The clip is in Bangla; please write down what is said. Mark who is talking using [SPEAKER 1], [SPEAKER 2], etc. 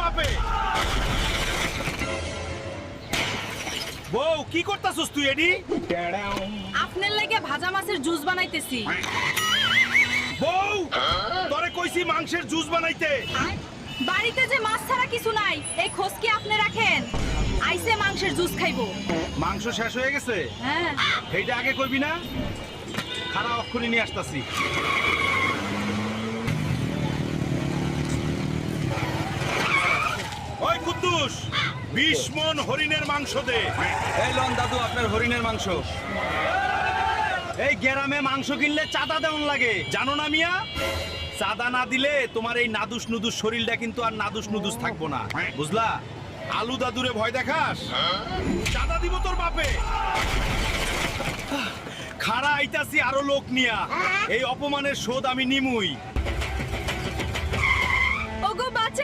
[SPEAKER 1] বাপে। বউ কি করতাছস তুই এডি?
[SPEAKER 2] আপনার লাগে ভাজা মাছের জুস বানাইতেছি।
[SPEAKER 1] বউ তোরে কইছি মাংসের জুস বানাইতে।
[SPEAKER 2] বাড়িতে যে মাছ ছাড়া কিছু নাই, এই খোঁজ কি আপনি রাখেন? আইসে মাংসের জুস খাইবো।
[SPEAKER 1] মাংস শেষ হয়ে গেছে?
[SPEAKER 2] হ্যাঁ।
[SPEAKER 1] এইটা আগে কইবি না? খারাপ অক্ষরি নিয়ে আসতাছি। ওই কুদ্দুস 20 মণ হরিণের মাংস দে।
[SPEAKER 3] এই লন দাদু আপনার হরিণের মাংস।
[SPEAKER 1] এই গ্রামে মাংস কিনলে চাঁদা দেওয়ান লাগে, জানো না মিয়া? চাঁদা না দিলে তোমার এই নাদুস নুদুস শরীরটা কিন্তু আর নাদুস নুদুস থাকবো না, বুঝলা? আলু দাদুরে ভয় দেখাস? চাঁদা দিব তোর বাপে। খাড়া আইতাছি আরো লোক নিয়া, এই অপমানের শোধ আমি নিমুই।